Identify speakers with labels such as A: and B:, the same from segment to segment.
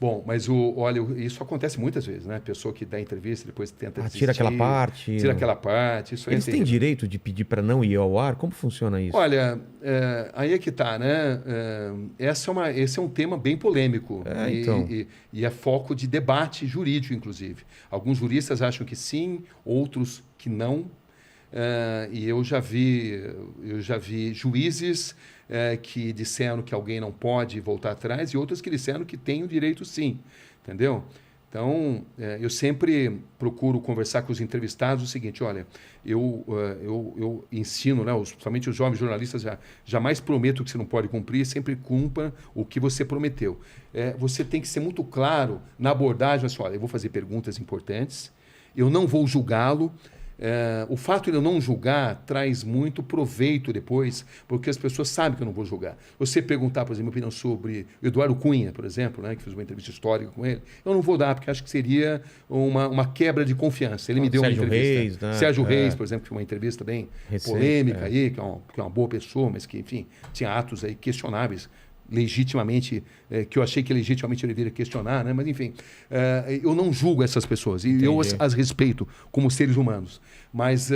A: Bom, mas olha, isso acontece muitas vezes, né? Pessoa que dá entrevista, depois tenta
B: Tira aquela
A: desistir,
B: parte.
A: tira aquela parte, isso aí é
B: Eles têm
A: terrível.
B: direito de pedir para não ir ao ar? Como funciona isso?
A: Olha, aí é que tá, né? Esse é um tema bem polêmico
B: É, então.
A: e é foco de debate jurídico, inclusive. Alguns juristas acham que sim, outros que não. E eu já vi juízes que disseram que alguém não pode voltar atrás e outros que disseram que tem o direito sim, entendeu? Então, eu sempre procuro conversar com os entrevistados o seguinte, olha, eu ensino, né, principalmente os jovens jornalistas, jamais prometo que você não pode cumprir, sempre cumpra o que você prometeu. Você tem que ser muito claro na abordagem, assim, olha, eu vou fazer perguntas importantes, eu não vou julgá-lo. O fato de eu não julgar traz muito proveito depois, porque as pessoas sabem que eu não vou julgar. Você perguntar, por exemplo, minha opinião sobre Eduardo Cunha, por exemplo, né, que fiz uma entrevista histórica com ele, eu não vou dar, porque acho que seria uma quebra de confiança. Ele me deu uma
B: Sérgio
A: entrevista.
B: Reis, né?
A: Sérgio Reis, por exemplo, que foi uma entrevista bem
B: Recente,
A: polêmica
B: é.
A: aí, que é uma boa pessoa, mas que, enfim, tinha atos aí questionáveis legitimamente, que eu achei que legitimamente eu deveria questionar, né? Mas enfim, eu não julgo essas pessoas e eu as respeito como seres humanos. Mas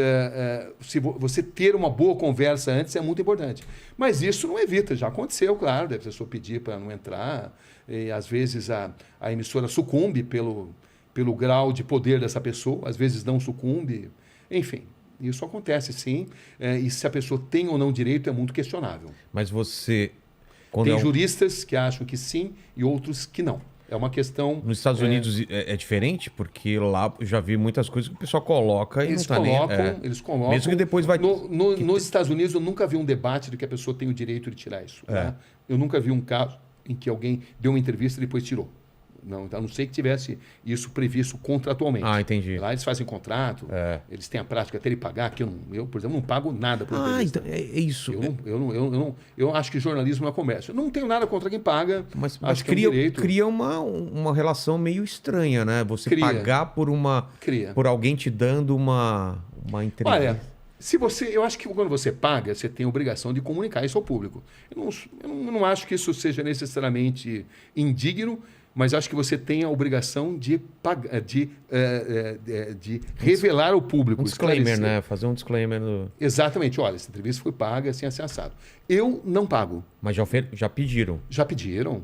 A: se você ter uma boa conversa antes é muito importante. Mas isso não evita, já aconteceu, claro, deve pessoa pedir para não entrar, e às vezes a emissora sucumbe pelo grau de poder dessa pessoa, às vezes não sucumbe, enfim. Isso acontece, sim, e se a pessoa tem ou não direito é muito questionável.
B: Mas você.
A: Tem juristas que acham que sim e outros que não. É uma questão...
B: Nos Estados Unidos é diferente, porque lá eu já vi muitas coisas que o pessoal coloca e
A: Eles
B: não tá
A: colocam,
B: nem...
A: eles colocam...
B: Mesmo que depois vai...
A: Nos Estados Unidos eu nunca vi um debate de que a pessoa tem o direito de tirar isso. Tá? Eu nunca vi um caso em que alguém deu uma entrevista e depois tirou. Não, então, a não sei que tivesse isso previsto contratualmente.
B: Ah, entendi.
A: Lá eles fazem contrato, eles têm a prática até de pagar, que eu, por exemplo, não pago nada por entrevista.
B: Então é isso.
A: Eu acho que jornalismo é comércio. Eu não tenho nada contra quem paga,
B: Mas
A: acho que
B: cria,
A: é um direito.
B: cria uma relação meio estranha, né? Você pagar por alguém te dando uma entrevista.
A: Olha, eu acho que quando você paga, você tem a obrigação de comunicar isso ao público. Eu não acho que isso seja necessariamente indigno, mas acho que você tem a obrigação de revelar ao público.
B: Um disclaimer,
A: esclarecer.
B: né? Fazer um disclaimer.
A: Exatamente. Olha, essa entrevista foi paga, assim, assim, assado. Eu não pago.
B: Mas já pediram.
A: Já pediram.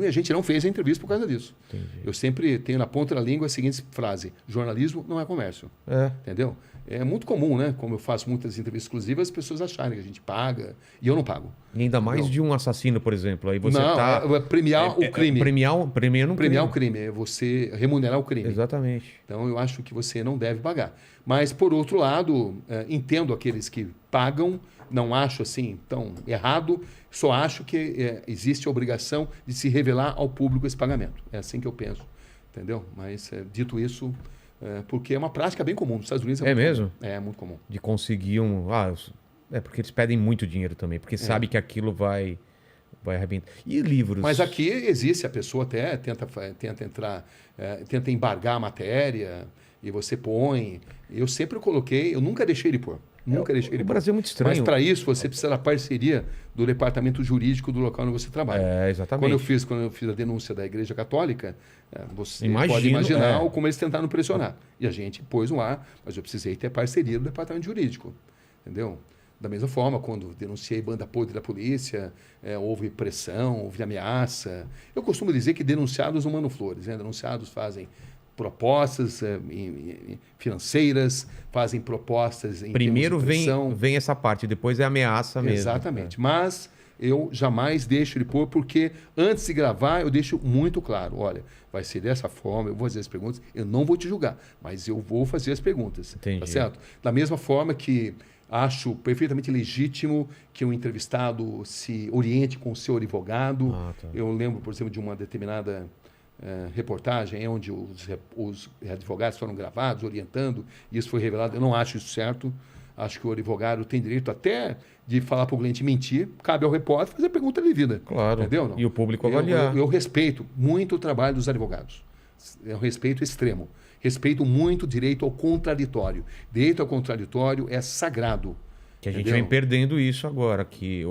A: E a gente não fez a entrevista por causa disso.
B: Entendi.
A: Eu sempre tenho na ponta da língua a seguinte frase: jornalismo não é comércio. Entendeu? É muito comum, né? Como eu faço muitas entrevistas exclusivas, as pessoas acharem que a gente paga e eu não pago.
B: E ainda mais de um assassino, por exemplo. Aí você
A: não,
B: tá...
A: premiar o crime.
B: Premiar um
A: Premiar o crime, é você remunerar o crime.
B: Exatamente.
A: Então eu acho que você não deve pagar. Mas, por outro lado, entendo aqueles que pagam, não acho assim tão errado, só acho que existe a obrigação de se revelar ao público esse pagamento. É assim que eu penso. Entendeu? Mas, dito isso, porque é uma prática bem comum. Nos Estados Unidos
B: É mesmo?
A: comum. É muito comum.
B: De conseguir um... porque eles pedem muito dinheiro também, porque sabe que aquilo vai arrebentar. E livros?
A: Mas aqui existe, a pessoa até tenta entrar, tenta embargar a matéria e você põe. Eu sempre coloquei, eu nunca deixei ele pôr. Nunca deixei ele pôr.
B: O Brasil é muito estranho.
A: Mas para isso você precisa da parceria do departamento jurídico do local onde você trabalha.
B: Exatamente.
A: Quando eu fiz a denúncia da Igreja Católica, você
B: Imagino,
A: pode imaginar como eles tentaram pressionar. E a gente pôs no ar, mas eu precisei ter parceria do departamento jurídico. Entendeu? Da mesma forma, quando denunciei banda podre da polícia, houve pressão, houve ameaça. Eu costumo dizer que denunciados não mandam flores. Né? Denunciados fazem propostas financeiras, fazem propostas em
B: Primeiro
A: termos de pressão.
B: vem essa parte, depois é ameaça mesmo.
A: Exatamente. Mas eu jamais deixo ele pôr, porque antes de gravar eu deixo muito claro, olha, vai ser dessa forma, eu vou fazer as perguntas, eu não vou te julgar, mas eu vou fazer as perguntas.
B: Entendi.
A: Tá certo? Da mesma forma que acho perfeitamente legítimo que um entrevistado se oriente com o seu advogado.
B: Tá.
A: Eu lembro, por exemplo, de uma determinada reportagem onde os advogados foram gravados orientando, e isso foi revelado. Eu não acho isso certo. Acho que o advogado tem direito até de falar para o cliente mentir. Cabe ao repórter fazer a pergunta devida.
B: Claro.
A: Entendeu? Não?
B: E o público avaliar.
A: Eu respeito muito o trabalho dos advogados. É um respeito extremo. Respeito muito o direito ao contraditório. Direito ao contraditório é sagrado.
B: Que a gente vem perdendo isso agora, que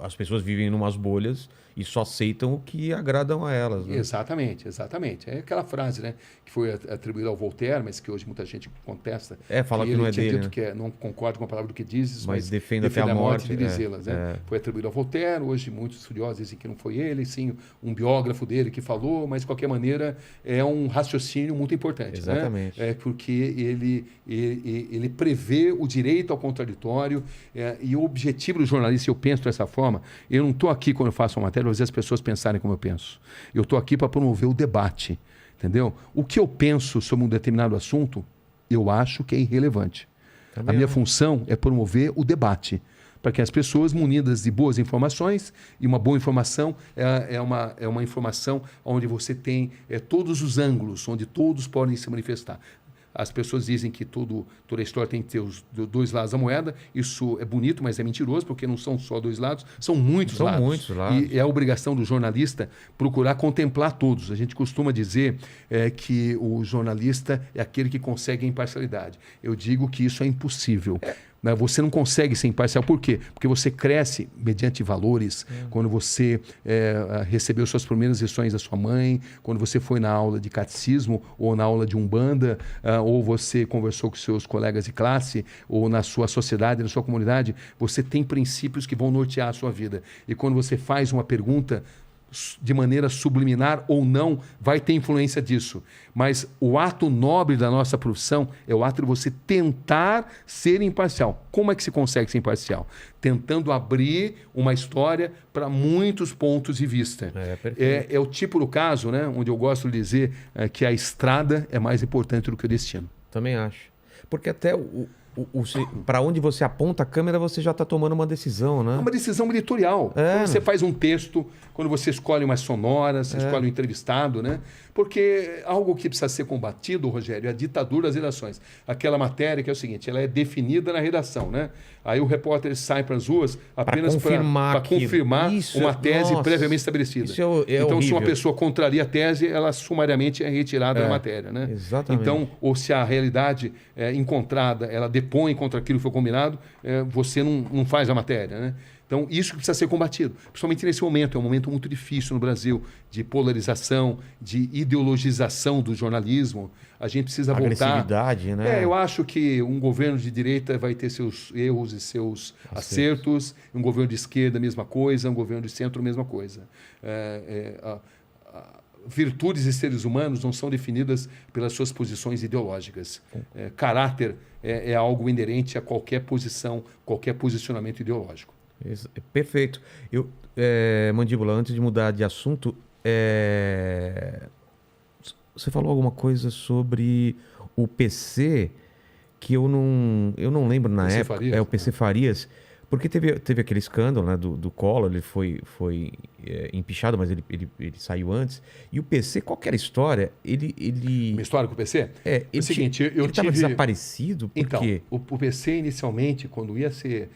B: as pessoas vivem em umas bolhas e só aceitam o que agradam a elas. Né?
A: Exatamente, exatamente. É aquela frase, né, que foi atribuída ao Voltaire, mas que hoje muita gente contesta.
B: Fala que não é dele.
A: Dito
B: né?
A: que não concorda com a palavra do que dizes, mas
B: defende até a morte
A: de dizê-las. Né? Foi atribuído ao Voltaire, hoje muitos estudiosos dizem que não foi ele, sim um biógrafo dele que falou, mas de qualquer maneira é um raciocínio muito importante.
B: Exatamente.
A: Né? Porque ele prevê o direito ao contraditório e o objetivo do jornalista, eu penso dessa forma, eu não estou aqui quando eu faço uma matéria para fazer as pessoas pensarem como eu penso. Eu estou aqui para promover o debate, entendeu? O que eu penso sobre um determinado assunto, eu acho que é irrelevante. A minha função é promover o debate, para que as pessoas, munidas de boas informações, e uma boa informação é uma informação onde você tem todos os ângulos, onde todos podem se manifestar. As pessoas dizem que toda a história tem que ter os dois lados da moeda. Isso é bonito, mas é mentiroso, porque não são só dois lados, são muitos lados.
B: São muitos lados.
A: E é a obrigação do jornalista procurar contemplar todos. A gente costuma dizer que o jornalista é aquele que consegue a imparcialidade. Eu digo que isso é impossível. Você não consegue ser imparcial. Por quê? Porque você cresce mediante valores. Quando você recebeu suas primeiras lições da sua mãe, quando você foi na aula de catecismo ou na aula de umbanda, ou você conversou com seus colegas de classe, ou na sua sociedade, na sua comunidade, você tem princípios que vão nortear a sua vida. E quando você faz uma pergunta de maneira subliminar ou não, vai ter influência disso. Mas o ato nobre da nossa profissão é o ato de você tentar ser imparcial. Como é que se consegue ser imparcial? Tentando abrir uma história para muitos pontos de vista. É o tipo do caso, né, onde eu gosto de dizer que a estrada é mais importante do que o destino.
B: Também acho. Porque até para onde você aponta a câmera, você já está tomando uma decisão, né?
A: É uma decisão editorial. Quando você faz um texto, quando você escolhe uma sonora, você escolhe um entrevistado, né? Porque algo que precisa ser combatido, Rogério, é a ditadura das redações. Aquela matéria que é o seguinte, ela é definida na redação, né? Aí o repórter sai para as ruas apenas para confirmar uma tese previamente estabelecida.
B: Isso é
A: então,
B: horrível.
A: se uma pessoa contraria a tese, ela sumariamente é retirada da matéria, né?
B: Exatamente.
A: Então, ou se a realidade encontrada, ela depõe contra aquilo que foi combinado, você não faz a matéria, né? Então, isso precisa ser combatido, principalmente nesse momento. É um momento muito difícil no Brasil, de polarização, de ideologização do jornalismo. A gente precisa voltar...
B: Agressividade, né?
A: Eu acho que um governo de direita vai ter seus erros e seus acertos. Um governo de esquerda, a mesma coisa. Um governo de centro, a mesma coisa. Virtudes de seres humanos não são definidas pelas suas posições ideológicas. Caráter é algo inerente a qualquer posição, qualquer posicionamento ideológico.
B: Perfeito. Mandíbula, antes de mudar de assunto, você falou alguma coisa sobre o PC que eu não lembro na época.
A: Farias?
B: O PC Farias, porque teve aquele escândalo, né, do Collor, ele foi empichado, mas ele saiu antes. E o PC, qual que era a história?
A: Uma história com o PC?
B: É o seguinte, ele estava desaparecido? Por quê?
A: O PC, inicialmente, quando ia ser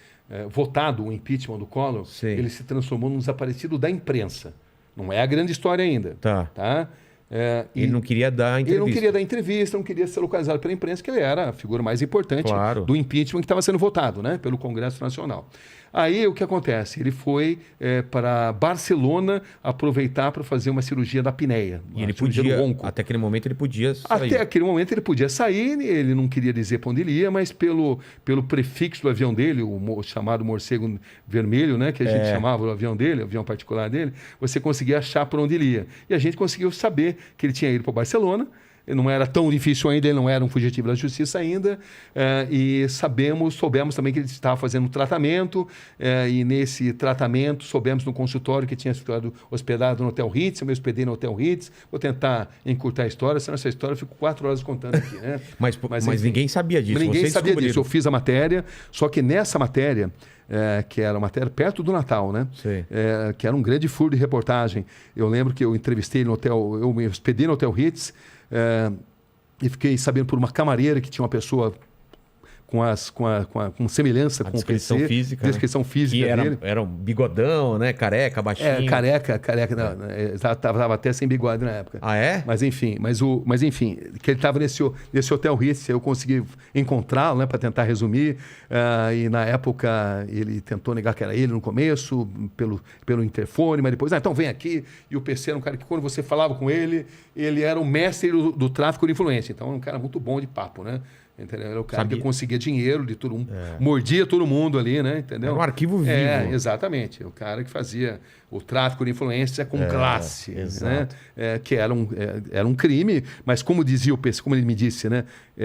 A: votado o impeachment do Collor, ele se transformou num desaparecido da imprensa. Não é a grande história ainda. Tá?
B: Ele não queria dar entrevista.
A: Ele não queria dar entrevista, não queria ser localizado pela imprensa, que ele era a figura mais importante do impeachment que estava sendo votado, né, pelo Congresso Nacional. Aí o que acontece? Ele foi para Barcelona aproveitar para fazer uma cirurgia da apneia.
B: E ele podia, até aquele momento ele podia sair.
A: Até aquele momento ele podia sair, ele não queria dizer para onde ele ia, mas pelo prefixo do avião dele, o chamado morcego vermelho, né, que a gente chamava o avião dele, o avião particular dele, você conseguia achar para onde ele ia. E a gente conseguiu saber que ele tinha ido para Barcelona. Não era tão difícil ainda, ele não era um fugitivo da justiça ainda, e soubemos também que ele estava fazendo um tratamento, e nesse tratamento soubemos no consultório que tinha ficado hospedado no Hotel Ritz, eu me hospedei no Hotel Ritz. Vou tentar encurtar a história, senão essa história eu fico 4 horas contando aqui. Né?
B: mas enfim, ninguém sabia disso.
A: Ninguém sabia disso, eu fiz a matéria, só que nessa matéria, que era uma matéria perto do Natal, né? Que era um grande furo de reportagem. Eu lembro que eu entrevistei no hotel, eu me hospedei no Hotel Ritz, e fiquei sabendo por uma camareira que tinha uma pessoa com semelhança com o
B: descrição
A: PC.
B: física,
A: Descrição física
B: que
A: dele.
B: era um bigodão, né? Careca, baixinho.
A: Careca. Tava até sem bigode na época.
B: Ah, é?
A: Mas enfim, que ele estava nesse Hotel Ritz, eu consegui encontrá-lo, né, para tentar resumir. E na época ele tentou negar que era ele no começo, pelo interfone, mas depois, então vem aqui. E o PC era um cara que, quando você falava com ele, ele era o mestre do tráfico de influência. Então, era um cara muito bom de papo, né? Entendeu? Era o cara que conseguia dinheiro de todo mundo, mordia todo mundo ali, né? Entendeu?
B: Era um arquivo vivo.
A: Exatamente. O cara que fazia o tráfico de influência com classe, né? Que era um crime, mas como dizia o PC, como ele me disse, né?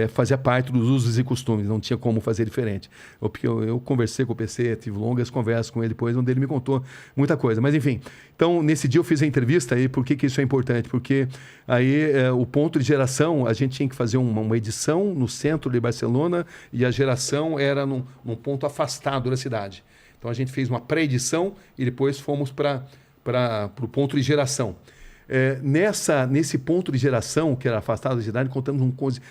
A: Fazia parte dos usos e costumes, não tinha como fazer diferente. Porque eu conversei com o PC, tive longas conversas com ele depois, onde ele me contou muita coisa. Mas enfim, então nesse dia eu fiz a entrevista aí, por que isso é importante? Porque aí o ponto de geração, a gente tinha que fazer uma edição no centro de Barcelona e a geração era num ponto afastado da cidade. Então a gente fez uma pré-edição e depois fomos para o ponto de geração. Nesse ponto de geração, que era afastado da cidade,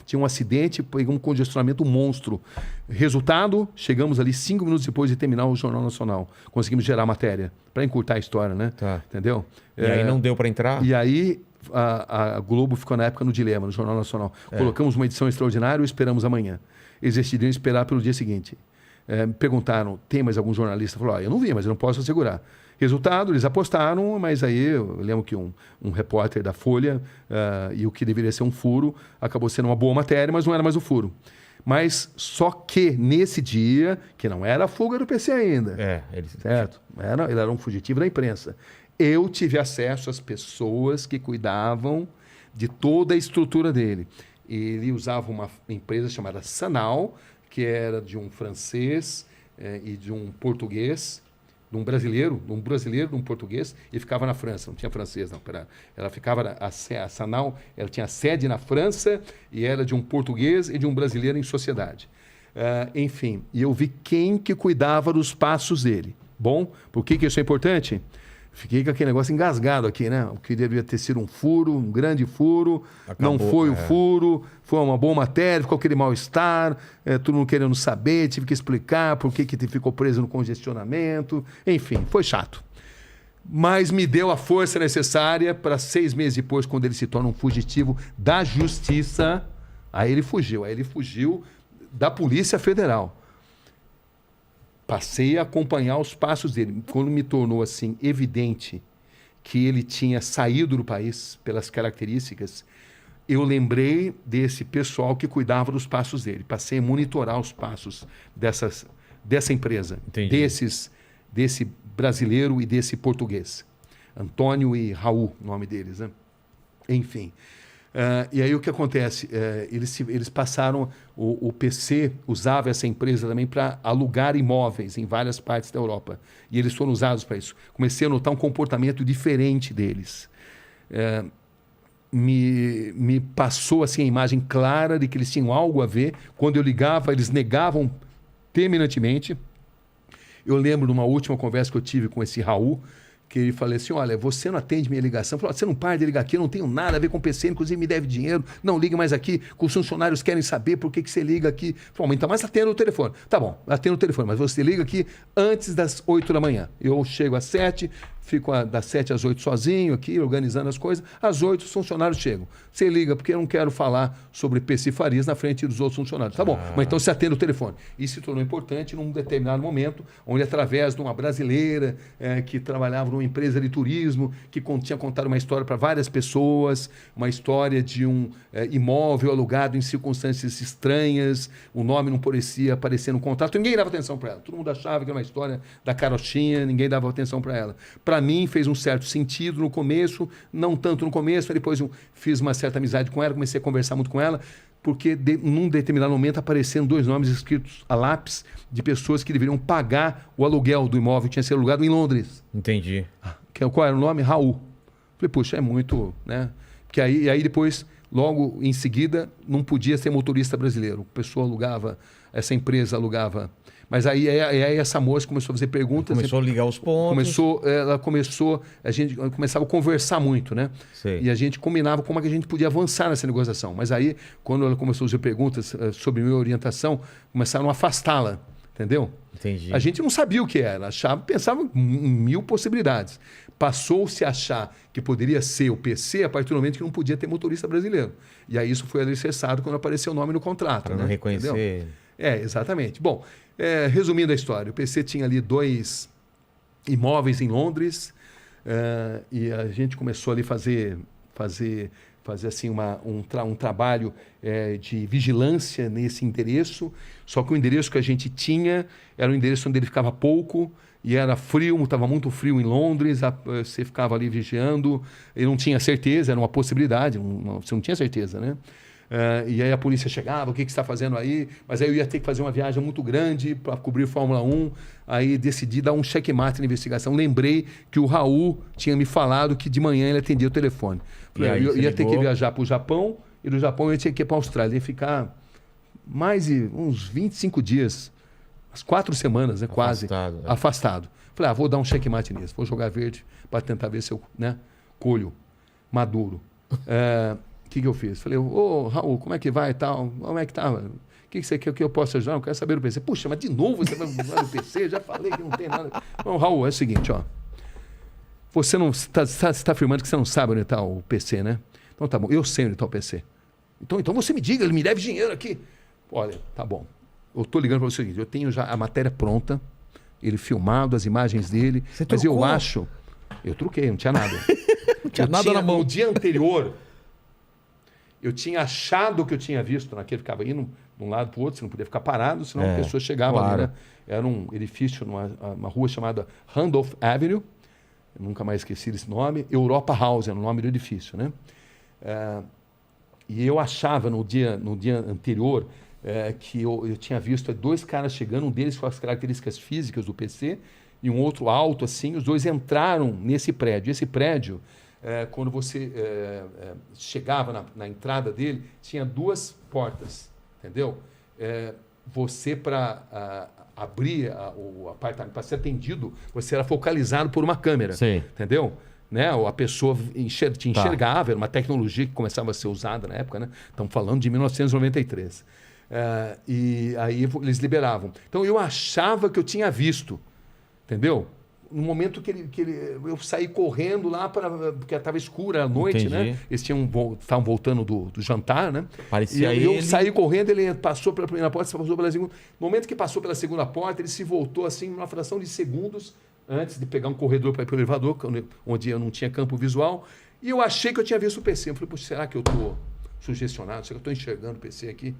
A: tinha um acidente, pegou um congestionamento monstro. Resultado, chegamos ali 5 minutos depois de terminar o Jornal Nacional. Conseguimos gerar a matéria, para encurtar a história, né?
B: Tá.
A: Entendeu?
B: E aí não deu para entrar?
A: E aí a Globo ficou na época no dilema, no Jornal Nacional. Colocamos uma edição extraordinária ou esperamos amanhã? Eles decidiram esperar pelo dia seguinte. Me perguntaram, tem mais algum jornalista? Falou, eu não vi, mas eu não posso assegurar. Resultado, eles apostaram, mas aí eu lembro que um repórter da Folha, e o que deveria ser um furo, acabou sendo uma boa matéria, mas não era mais o furo. Mas só que nesse dia, que não era a fuga do PC ainda, certo? Ele era um fugitivo da imprensa. Eu tive acesso às pessoas que cuidavam de toda a estrutura dele. Ele usava uma empresa chamada Sanal, que era de um francês e de um português, de um brasileiro, de um português, e ficava na França. Não tinha francês, não. Ela ficava, a Sanal, ela tinha sede na França e era de um português e de um brasileiro em sociedade. Enfim, e eu vi quem que cuidava dos passos dele. Bom, por que isso é importante? Fiquei com aquele negócio engasgado aqui, né? O que devia ter sido um furo, um grande furo. Acabou, não foi o furo, foi uma boa matéria, ficou aquele mal-estar, todo mundo querendo saber, tive que explicar por que ficou preso no congestionamento. Enfim, foi chato. Mas me deu a força necessária para 6 meses depois, quando ele se torna um fugitivo da justiça, aí ele fugiu da Polícia Federal. Passei a acompanhar os passos dele. Quando me tornou assim evidente que ele tinha saído do país pelas características, eu lembrei desse pessoal que cuidava dos passos dele. Passei a monitorar os passos dessa empresa, desse brasileiro e desse português. Antônio e Raul, o nome deles, né? Enfim. E aí o que acontece? Eles passaram, o PC usava essa empresa também para alugar imóveis em várias partes da Europa. E eles foram usados para isso. Comecei a notar um comportamento diferente deles. Me passou assim, a imagem clara de que eles tinham algo a ver. Quando eu ligava, eles negavam terminantemente. Eu lembro de uma última conversa que eu tive com esse Raul, que ele falou assim, olha, você não atende minha ligação. Eu falei, você não para de ligar aqui, eu não tenho nada a ver com o PC, inclusive me deve dinheiro, não liga mais aqui, que os funcionários querem saber por que você liga aqui. Eu falei, então, mas atenda o telefone. Tá bom, atenda o telefone, mas você liga aqui antes das 8 da manhã. Eu chego às 7, fico das 7 às 8 sozinho aqui, organizando as coisas. Às 8 os funcionários chegam. Você liga, porque eu não quero falar sobre PC Farias na frente dos outros funcionários. Tá bom, mas então você atende o telefone. Isso se tornou importante num determinado momento, onde através de uma brasileira que trabalhava numa empresa de turismo, que tinha contado uma história para várias pessoas, uma história de um imóvel alugado em circunstâncias estranhas, o nome não parecia aparecer no contrato, ninguém dava atenção para ela. Todo mundo achava que era uma história da carochinha, ninguém dava atenção para ela. Para mim fez um certo sentido no começo, não tanto no começo, depois eu fiz uma certa amizade com ela, comecei a conversar muito com ela, porque num determinado momento apareceram 2 nomes escritos a lápis de pessoas que deveriam pagar o aluguel do imóvel que tinha sido alugado em Londres.
B: Entendi.
A: Qual era o nome? Raul. Falei, puxa, é muito, né? Porque aí depois, logo em seguida, não podia ser motorista brasileiro. A pessoa alugava essa empresa alugava. Mas aí essa moça começou a fazer perguntas.
B: Começou a ligar os pontos.
A: A gente começava a conversar muito, né?
B: Sei.
A: E a gente combinava como é que a gente podia avançar nessa negociação. Mas aí, quando ela começou a fazer perguntas sobre minha orientação, começaram a afastá-la, entendeu?
B: Entendi.
A: A gente não sabia o que era, pensava em 1000 possibilidades. Passou-se a achar que poderia ser o PC a partir do momento que não podia ter motorista brasileiro. E aí isso foi alicerçado quando apareceu o nome no contrato.
B: Para não reconhecer.
A: Entendeu? Exatamente. Bom, resumindo a história, o PC tinha ali 2 imóveis em Londres e a gente começou ali fazer assim um trabalho de vigilância nesse endereço. Só que o endereço que a gente tinha era um endereço onde ele ficava pouco e era frio, estava muito frio em Londres, você ficava ali vigiando, eu não tinha certeza, era uma possibilidade, você não tinha certeza, né? E aí a polícia chegava, o que você está fazendo aí? Mas aí eu ia ter que fazer uma viagem muito grande para cobrir Fórmula 1. Aí decidi dar um checkmate na investigação. Lembrei que o Raul tinha me falado que de manhã ele atendia o telefone. Eu ia ter que viajar para o Japão e do Japão eu ia ter que ir para a Austrália. Ia ficar mais de uns 25 dias, umas 4 semanas, né, quase, afastado. Falei, vou dar um checkmate nisso, vou jogar verde para tentar ver se eu colho maduro. O que eu fiz? Falei, Raul, como é que vai e tal? Como é que tá? O que você quer que eu possa ajudar? Eu quero saber do PC. Puxa, mas de novo você vai usar o PC? Já falei que não tem nada. Bom, Raul, é o seguinte, ó. Você não está afirmando que você não sabe onde está o PC, né? Então tá bom, eu sei onde está o PC. Então você me diga, ele me deve dinheiro aqui. Olha, tá bom. Eu estou ligando para você o seguinte, eu tenho já a matéria pronta, ele filmado, as imagens dele, mas eu acho... Eu truquei, não tinha nada.
B: Não tinha nada na mão.
A: No dia anterior... Eu tinha achado que eu tinha visto naquele, ficava indo de um lado para o outro, você não podia ficar parado, senão a pessoa chegava ali, né? Era um edifício numa rua chamada Randolph Avenue, eu nunca mais esqueci esse nome, Europa House era o nome do edifício, né? E eu achava no dia anterior que eu tinha visto 2 caras chegando, um deles com as características físicas do PC e um outro alto assim, os 2 entraram nesse prédio. Esse prédio... quando você chegava na entrada dele, tinha 2 portas, entendeu? Você, para abrir o apartamento, para ser atendido, você era focalizado por uma câmera,
B: Sim.
A: entendeu? Né? A pessoa te enxergava, era uma tecnologia que começava a ser usada na época, né? Estamos falando de 1993. E aí eles liberavam. Então eu achava que eu tinha visto, entendeu? No momento que eu saí correndo lá, porque estava escura à noite, né? Eles estavam voltando do jantar, né?
B: Parecia
A: eu saí correndo, ele passou pela primeira porta, passou pela segunda. No momento que passou pela segunda porta, ele se voltou assim, numa fração de segundos, antes de pegar um corredor para ir para o elevador, onde eu não tinha campo visual. E eu achei que eu tinha visto o PC. Eu falei, poxa, será que eu estou sugestionado? Será que eu estou enxergando o PC aqui?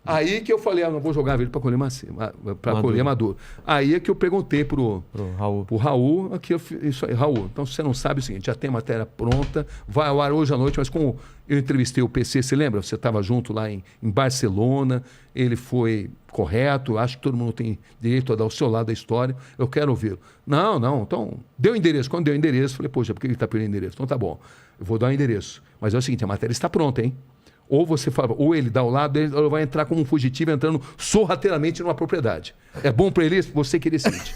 A: Aí que eu falei, não vou jogar ele para colher maduro. Aí é que eu perguntei pro Raul, isso aí, Raul, então se você não sabe o seguinte, já tem a matéria pronta, vai ao ar hoje à noite, mas como eu entrevistei o PC, você lembra? Você estava junto lá em Barcelona, ele foi correto, acho que todo mundo tem direito a dar o seu lado da história, eu quero ouvi-lo. Não, então, deu o endereço. Quando deu o endereço, falei, poxa, por que ele está pedindo endereço? Então tá bom, eu vou dar o endereço. Mas é o seguinte, a matéria está pronta, hein? Ou você fala, ou ele dá o lado dele, ou ele vai entrar como um fugitivo entrando sorrateiramente numa propriedade. É bom para ele? Você queria seguinte.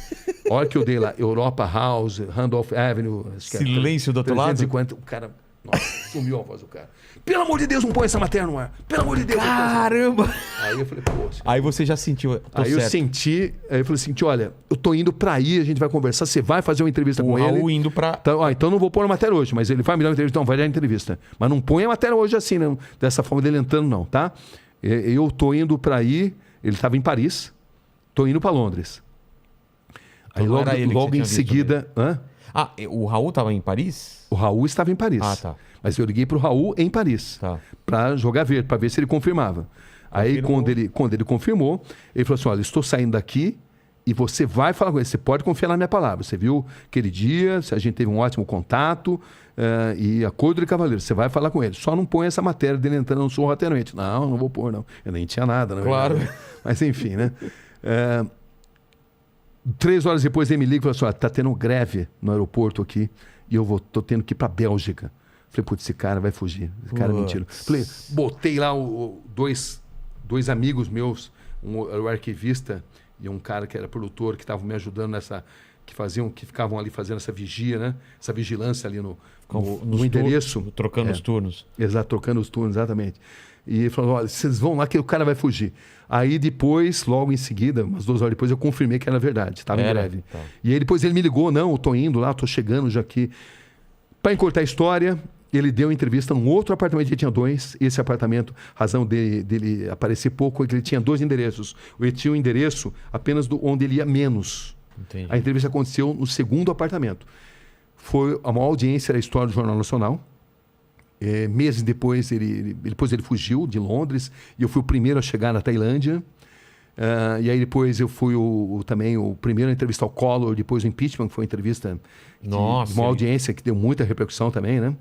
A: A hora que eu dei lá, Europa House, Randolph Avenue...
B: Silêncio do outro lado?
A: 350, o cara... Nossa, sumiu a voz do cara. Pelo amor de Deus, não põe essa matéria no ar. Pelo amor de Deus.
B: Caramba!
A: Aí eu falei, pô...
B: Aí você já sentiu...
A: Aí eu senti... Aí eu falei assim, olha, eu tô indo pra aí, a gente vai conversar, você vai fazer uma entrevista com ele.
B: O Raul indo pra...
A: Então não vou pôr a matéria hoje, mas ele vai me dar uma entrevista. Então vai dar a entrevista. Mas não põe a matéria hoje assim, não, dessa forma dele entrando, não, tá? Eu tô indo pra aí, ele estava em Paris, tô indo pra Londres. Aí logo em seguida...
B: o Raul estava em Paris?
A: O Raul estava em Paris.
B: Tá.
A: Mas eu liguei para o Raul em Paris.
B: Tá.
A: Para jogar verde, para ver se ele confirmava. Aí, quando ele confirmou, ele falou assim, olha, estou saindo daqui e você vai falar com ele. Você pode confiar na minha palavra. Você viu aquele dia, a gente teve um ótimo contato e acordo de cavaleiro. Você vai falar com ele. Só não põe essa matéria dele entrando no sorrateiramente. Não vou pôr, não. Eu nem tinha nada, na
B: verdade.
A: Claro. Mas enfim, né? 3 horas depois ele me liga e falou assim, olha, tá tendo greve no aeroporto aqui e eu tô tendo que ir para Bélgica. Falei, putz, esse cara vai fugir. Esse cara é mentira. Falei, botei lá dois amigos meus era o arquivista e um cara que era produtor, que estavam me ajudando nessa... que ficavam ali fazendo essa vigia, né? Essa vigilância ali no endereço.
B: Trocando os turnos.
A: Exato, trocando os turnos, exatamente. E ele falou, olha, vocês vão lá que o cara vai fugir. Aí depois, logo em seguida, umas 2 horas depois, eu confirmei que era verdade, estava em greve.
B: Tá.
A: E aí depois ele me ligou, não, eu tô indo lá, tô chegando já aqui. Para encurtar a história, ele deu entrevista num outro apartamento, ele tinha 2. Esse apartamento, razão dele aparecer pouco, é que ele tinha 2 endereços. Ele tinha um endereço apenas onde ele ia menos.
B: Entendi.
A: A entrevista aconteceu no 2º apartamento. Foi a maior audiência da história do Jornal Nacional. Meses depois, depois ele fugiu de Londres e eu fui o primeiro a chegar na Tailândia. E aí depois eu fui também o primeiro a entrevistar o Collor, depois o impeachment, que foi uma entrevista de uma audiência que deu muita repercussão também, né?